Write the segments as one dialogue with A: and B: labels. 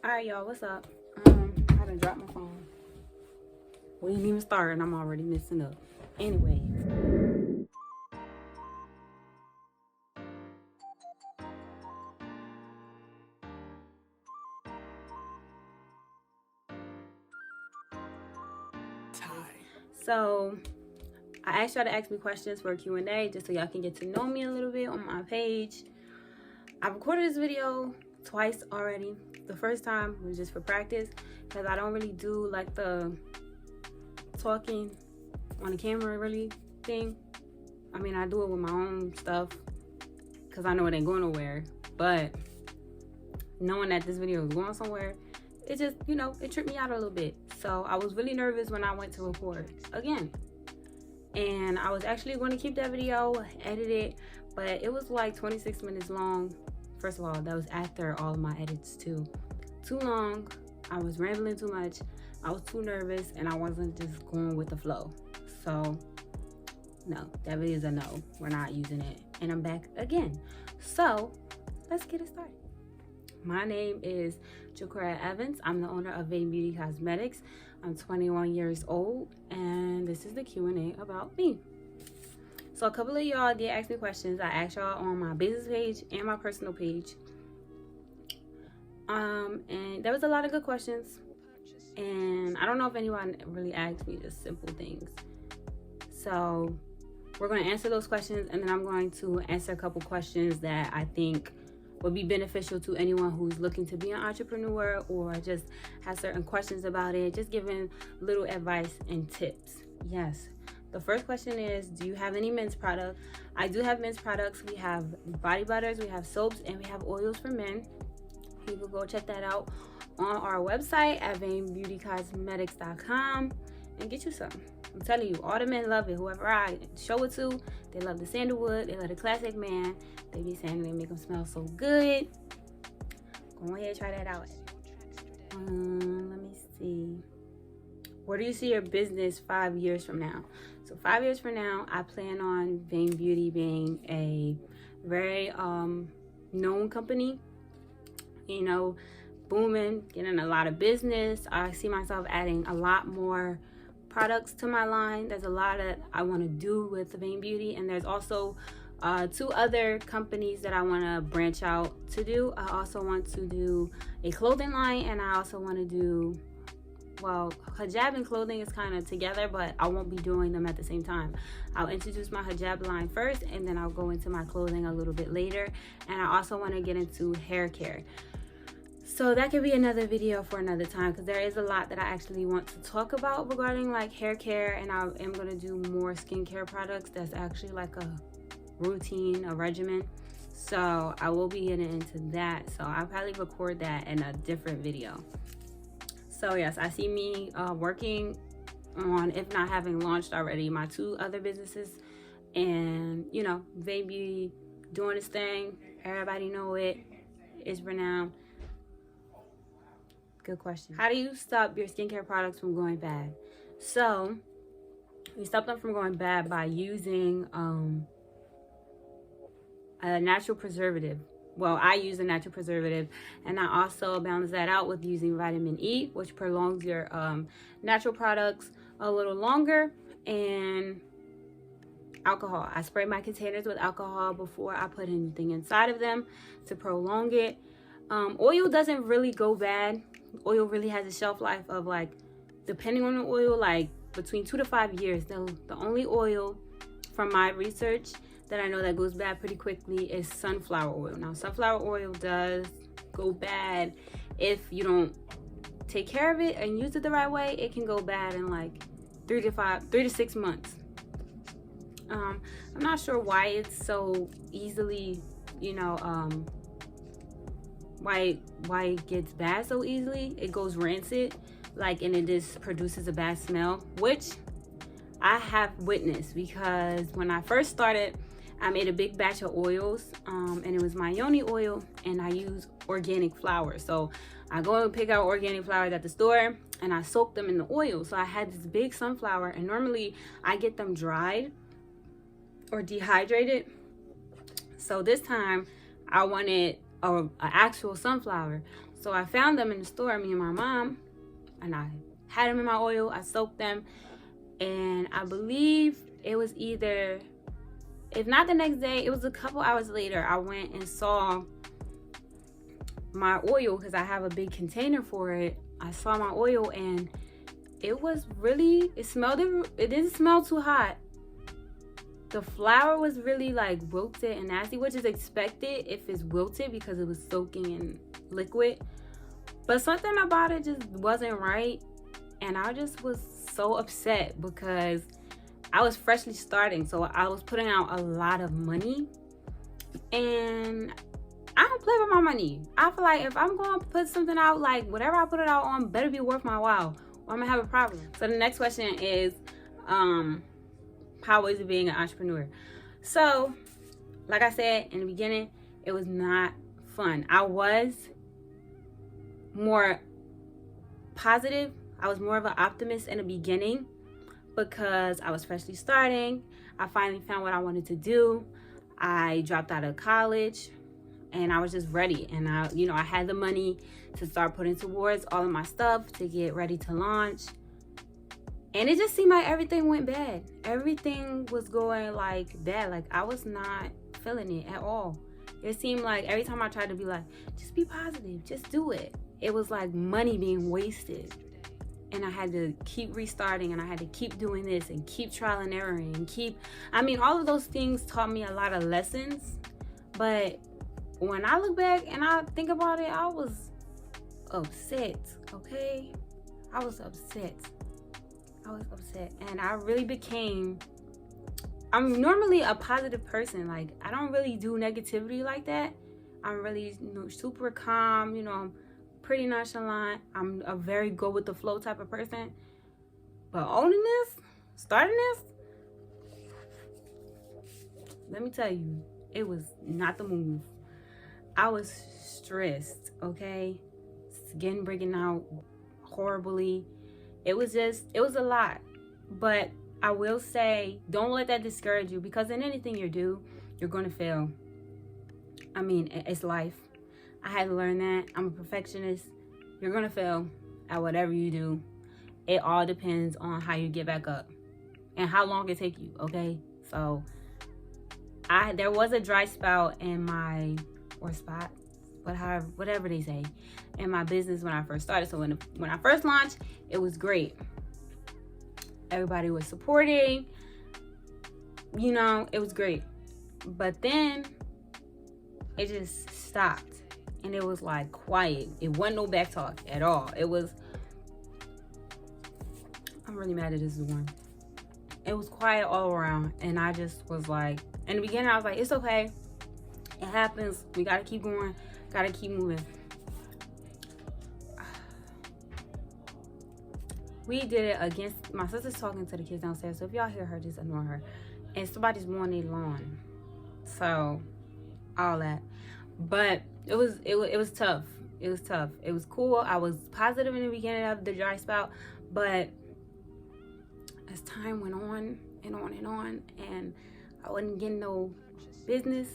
A: Alright, y'all, what's up? I done dropped my phone. We didn't even start and I'm already messing up. Anyway. So, I asked y'all to ask me questions for a Q&A just so y'all can get to know me a little bit on my page. I recorded this video twice already. The first time was just for practice because I don't really do like the talking on the camera really thing. I mean, I do it with my own stuff because I know it ain't going nowhere, but knowing that this video is going somewhere, it just, you know, it tripped me out a little bit. So I was really nervous when I went to record again, and I was actually going to keep that video, edit it, but it was like 26 minutes long. First of all, that was after all of my edits too. Too long. I was rambling too much. I was too nervous and I wasn't just going with the flow. So no, that video is a no. We're not using it. And I'm back again. So let's get it started. My name is Jaquaria Evans. I'm the owner of Vain Beauty Cosmetics. I'm 21 years old and this is the Q&A about me. So a couple of y'all did ask me questions. I asked y'all on my business page and my personal page. And there was a lot of good questions. And I don't know if anyone really asked me just simple things. So we're going to answer those questions, and then I'm going to answer a couple questions that I think would be beneficial to anyone who's looking to be an entrepreneur or just has certain questions about it, just giving little advice and tips. Yes. The first question is, do you have any men's products? I do have men's products. We have body butters, we have soaps, and we have oils for men. You can go check that out on our website at vainbeautycosmetics.com and get you some. I'm telling you, all the men love it. Whoever I show it to, they love the sandalwood, they love the classic man. They be saying they make them smell so good. Go ahead, try that out. Let me see. Where do you see your business 5 years from now? So 5 years from now, I plan on Vain Beauty being a very known company, you know, booming, getting a lot of business. I see myself adding a lot more products to my line. There's a lot that I want to do with Vain Beauty, and there's also 2 other companies that I want to branch out to do. I also want to do a clothing line, and I also want to do, well, hijab and clothing is kind of together, but I won't be doing them at the same time. I'll introduce my hijab line first, and then I'll go into my clothing a little bit later. And I also want to get into hair care. So that could be another video for another time, because there is a lot that I actually want to talk about regarding like hair care, and I am going to do more skincare products that's actually like a routine, a regimen. So I will be getting into that. So I'll probably record that in a different video. So yes, I see me working on, if not having launched already, my 2 other businesses, and you know, Vain Beauty doing its thing. Everybody know it. It's renowned. Good question. How do you stop your skincare products from going bad? So you stop them from going bad by using a natural preservative. Well, I use a natural preservative, and I also balance that out with using vitamin E, which prolongs your natural products a little longer, and alcohol. I spray my containers with alcohol before I put anything inside of them to prolong it. Oil doesn't really go bad. Oil really has a shelf life of, like, depending on the oil, like between 2 to 5 years. The only oil from my research that I know that goes bad pretty quickly is sunflower oil. Now, sunflower oil does go bad if you don't take care of it and use it the right way. It can go bad in like 3 to 6 months. I'm not sure why it's so easily, you know, why it gets bad so easily. It goes rancid, like, and it just produces a bad smell, which I have witnessed, because when I first started, I made a big batch of oils, and it was my yoni oil, and I use organic flour. So I go and pick out organic flowers at the store, and I soak them in the oil. So I had this big sunflower, and normally I get them dried or dehydrated. So this time I wanted an actual sunflower. So I found them in the store, me and my mom, and I had them in my oil. I soaked them, and I believe it was either, if not the next day, it was a couple hours later, I went and saw my oil, because I have a big container for it. I saw my oil, and it was really, it didn't smell too hot. The flour was really like wilted and nasty, which is expected if it's wilted because it was soaking in liquid. But something about it just wasn't right. And I just was so upset because I was freshly starting. So I was putting out a lot of money. And I don't play with my money. I feel like if I'm going to put something out, like whatever I put it out on better be worth my while, or I'm going to have a problem. So the next question is, how is it being an entrepreneur? So, like I said in the beginning, it was not fun. I was more positive. I was more of an optimist in the beginning because I was freshly starting. I finally found what I wanted to do. I dropped out of college and I was just ready. And I had the money to start putting towards all of my stuff to get ready to launch. And it just seemed like everything went bad. Everything was going like bad. Like I was not feeling it at all. It seemed like every time I tried to be like, just be positive, just do it, it was like money being wasted. And I had to keep restarting, and I had to keep doing this and keep trial and erroring and all of those things taught me a lot of lessons. But when I look back and I think about it, I was upset, okay? I was upset. And I really I'm normally a positive person. Like, I don't really do negativity like that. I'm really super calm, I'm pretty nonchalant. I'm a very go with the flow type of person. But starting this, let me tell you, it was not the move. I was stressed, okay? Skin breaking out horribly. It was a lot. But I will say, don't let that discourage you, because in anything you do, you're going to fail. It's life. I had to learn that. I'm a perfectionist. You're going to fail at whatever you do. It all depends on how you get back up and how long it take you, okay? So there was a dry spot in whatever they say, in my business when I first started. So when I first launched, it was great. Everybody was supporting, it was great. But then it just stopped, and it was like quiet. It wasn't no back talk at all. I'm really mad at this one. It was quiet all around, and I just was like, in the beginning I was like, it's okay, it happens, we gotta keep going, gotta keep moving. We did it against, my sister's talking to the kids downstairs, so if y'all hear her, just ignore her. And somebody's mowing their lawn, so all that. But it was tough. It was tough. It was cool. I was positive in the beginning of the dry spout, but as time went on and on and on, and I wasn't getting no business,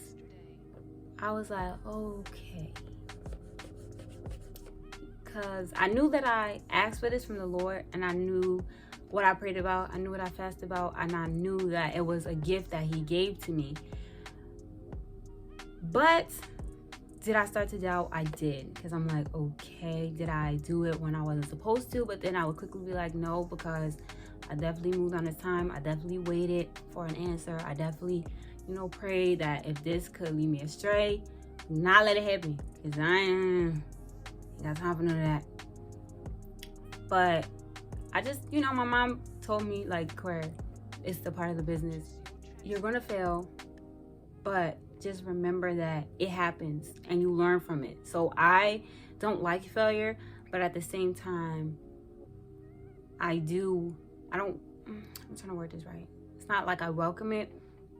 A: I was like, okay. Because I knew that I asked for this from the Lord, and I knew what I prayed about, I knew what I fasted about, and I knew that it was a gift that He gave to me. But did I start to doubt? I did, because I'm like, okay, did I do it when I wasn't supposed to? But then I would quickly be like, no, because I definitely moved on this time. I definitely waited for an answer. I definitely, prayed that if this could lead me astray, not let it hit me, because I ain't got time for none of that. But I just, my mom told me, like, Claire, it's the part of the business. You're gonna fail, but just remember that it happens and you learn from it. So I don't like failure, but at the same time, I'm trying to word this right. It's not like I welcome it,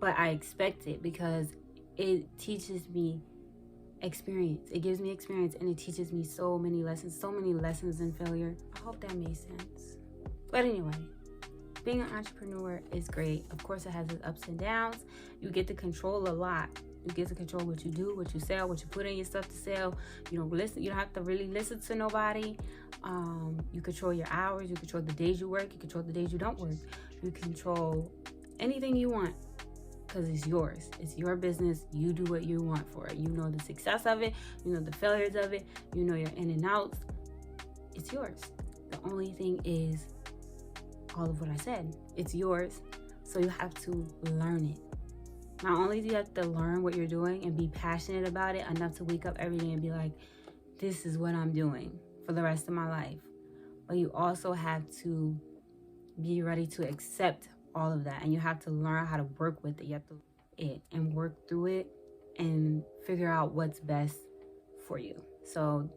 A: but I expect it, because it teaches me experience. It gives me experience, and it teaches me so many lessons in failure. I hope that made sense. But anyway, being an entrepreneur is great. Of course, it has its ups and downs. You get to control a lot. You get to control what you do, what you sell, what you put in your stuff to sell. You don't listen. You don't have to really listen to nobody. You control your hours. You control the days you work. You control the days you don't work. You control anything you want because it's yours. It's your business. You do what you want for it. You know the success of it. You know the failures of it. You know your in and outs. It's yours. The only thing is all of what I said. It's yours. So you have to learn it. Not only do you have to learn what you're doing and be passionate about it enough to wake up every day and be like, this is what I'm doing for the rest of my life, but you also have to be ready to accept all of that, and you have to learn how to work with it. You have to work through it and figure out what's best for you. So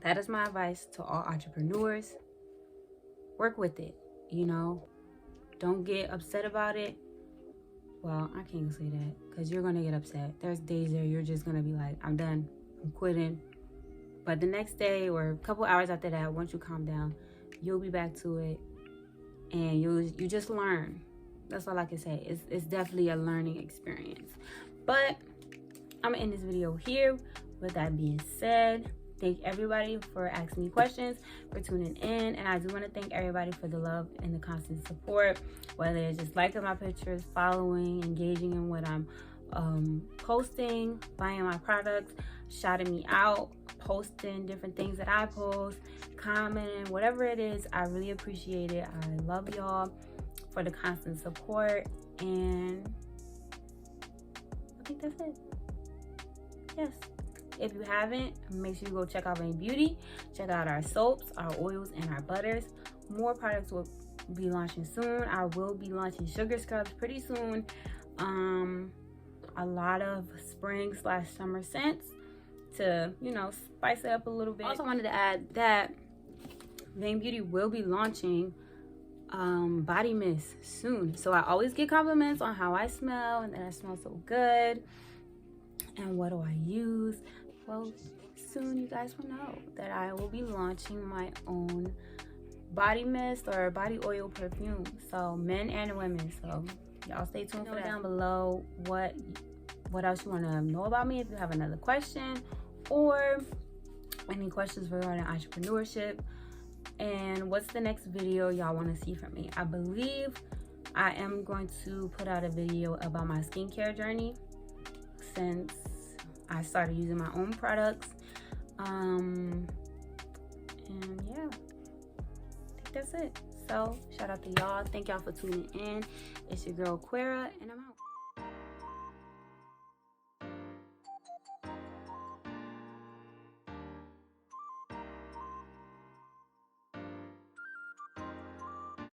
A: that is my advice to all entrepreneurs. Work with it, you know. Don't get upset about it. Well, I can't say that because you're going to get upset. There's days there you're just going to be like, I'm done. I'm quitting. But the next day or a couple hours after that, once you calm down, you'll be back to it. And you just learn. That's all I can say. It's definitely a learning experience. But I'm going to end this video here. With that being said, thank everybody for asking me questions, for tuning in. And I do want to thank everybody for the love and the constant support, whether it's just liking my pictures, following, engaging in what I'm posting, buying my products, shouting me out, posting different things that I post, commenting, whatever it is. I really appreciate it. I love y'all for the constant support. And I think that's it. Yes. If you haven't, make sure you go check out Vain Beauty. Check out our soaps, our oils, and our butters. More products will be launching soon. I will be launching sugar scrubs pretty soon. A lot of spring/summer scents to, you know, spice it up a little bit. Also wanted to add that Vain Beauty will be launching body mist soon. So I always get compliments on how I smell and that I smell so good. And what do I use? Well, soon you guys will know that I will be launching my own body mist or body oil perfume. So men and women. So y'all stay tuned for that. Down below what else you want to know about me. If you have another question or any questions regarding entrepreneurship, and what's the next video y'all want to see from me. I believe I am going to put out a video about my skincare journey since I started using my own products. And yeah, I think that's it. So shout out to y'all. Thank y'all for tuning in. It's your girl Quera, and I'm out.